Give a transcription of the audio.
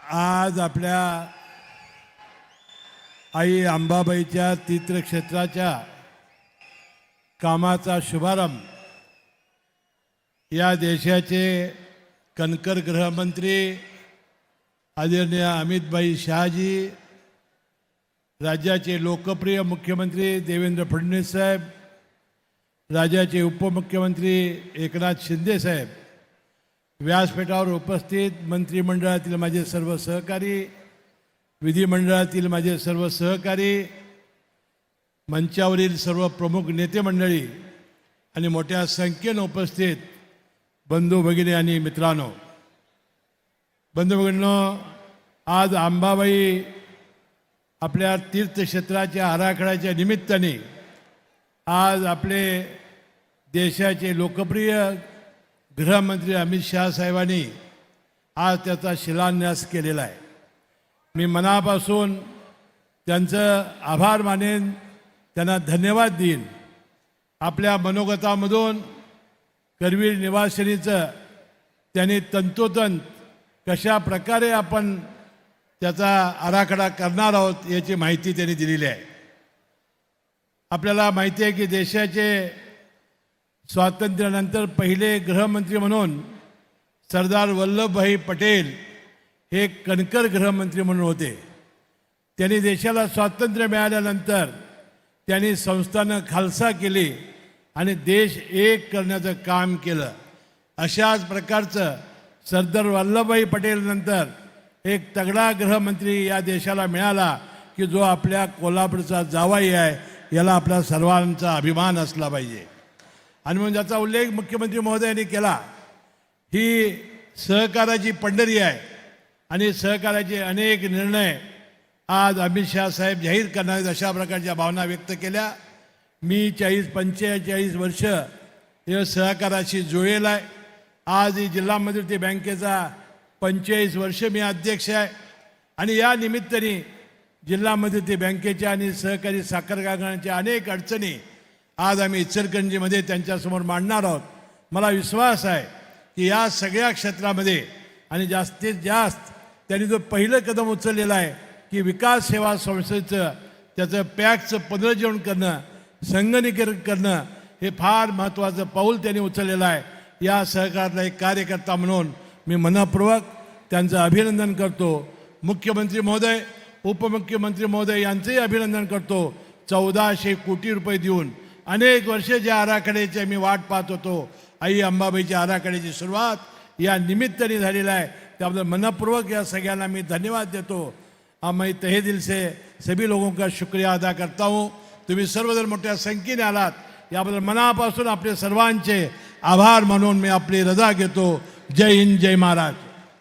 आज आपल्या आई अंबाबाईच्या तीर्थक्षेत्राच्या कामाचा शुभारंभ या देशाचे कणकर गृहमंत्री आदरणीय अमितभाई शहाजी, राज्याचे लोकप्रिय मुख्यमंत्री देवेंद्र फडणवीस साहेब, राज्याचे उपमुख्यमंत्री एकनाथ शिंदे साहेब, व्यासपीठावर उपस्थित मंत्रिमंडळातील माझे सर्व सहकारी, विधिमंडळातील माझे सर्व सहकारी, मंचावरील सर्व प्रमुख नेते मंडळी आणि मोठ्या संख्येने उपस्थित बंधू भगिनी आणि मित्रांनो, बंधू भगिनींनो, आज अंबाबाई आपल्या तीर्थक्षेत्राच्या आराखड्याच्या निमित्ताने आज आपले देशाचे लोकप्रिय गृहमंत्री अमित शहा साहेबांनी आज त्याचा शिलान्यास केलेला आहे। मी मनापासून त्यांचं आभार मानेन, त्यांना धन्यवाद देईन। आपल्या मनोगतामधून करवीर निवासिनीचं त्यांनी तंतोतंत कशा प्रकारे आपण त्याचा आराखडा करणार आहोत याची माहिती त्यांनी दिलेली आहे। आपल्याला माहिती आहे की देशाचे स्वातंत्र्यानंतर पहिले गृहमंत्री म्हणून सरदार वल्लभभाई पटेल हे कणकर गृहमंत्री म्हणून होते। त्यांनी देशाला स्वातंत्र्य मिळाल्यानंतर त्यांनी संस्थानं खालसा केली आणि देश एक करण्याचं काम केलं। अशाच प्रकारचं सरदार वल्लभभाई पटेल नंतर एक तगडा गृहमंत्री या देशाला मिळाला की जो आपल्या कोल्हापूरचा जावाई आहे। याला आपला सर्वांचा अभिमान असला पाहिजे। आणि म्हणून ज्याचा उल्लेख मुख्यमंत्री महोदयांनी केला, ही सहकाराची पंढरी आहे आणि सहकाराचे अनेक निर्णय आज अमित शहा साहेब जाहीर करणार आहेत अशा प्रकारच्या भावना व्यक्त केल्या। मी 45 वर्ष हे सहकाराशी जुळलेला आहे। आज ही जिल्हा मध्यवर्ती बँकेचा 45 वर्ष मी अध्यक्ष आहे आणि या निमित्ताने जिल्हा मध्यवर्ती बँकेच्या आणि सहकारी साखर कारखान्याच्या अनेक अडचणी आज आम्ही इचलकरंजीमध्ये त्यांच्यासमोर मांडणार आहोत। मला विश्वास आहे की या सगळ्या क्षेत्रामध्ये आणि जास्तीत जास्त त्यांनी जो पहिलं कदम उचललेलं आहे की विकास सेवा संस्थेचं त्याचं पॅकचं पुनरुज्जीवन करणं, संगणकीकरण करणं, हे फार महत्त्वाचं पाऊल त्यांनी उचललेलं आहे। या सहकारातला एक कार्यकर्ता म्हणून मी मनपूर्वक त्यांचं अभिनंदन करतो। मुख्यमंत्री महोदय, उपमुख्यमंत्री महोदय यांचंही अभिनंदन करतो। 1400 कोटी रुपये देऊन अनेक वर्षे ज्या आराखड्याची मी वाट पाहत होतो, आई अंबाबाईच्या आराखड्याची सुरुवात या निमित्ताने झालेला आहे। त्याबद्दल मनपूर्वक या सगळ्यांना मैं धन्यवाद देतो। मैं तहे दिल से सभी लोगों का शुक्रिया अदा करता हूँ। तुम्ही सर्वजण मोठ्या संख्येने आलात, याबद्दल मनापासून आपले सर्वांचे आभार मानून मी आपली रजा घेतो। जय हिंद, जय महाराज।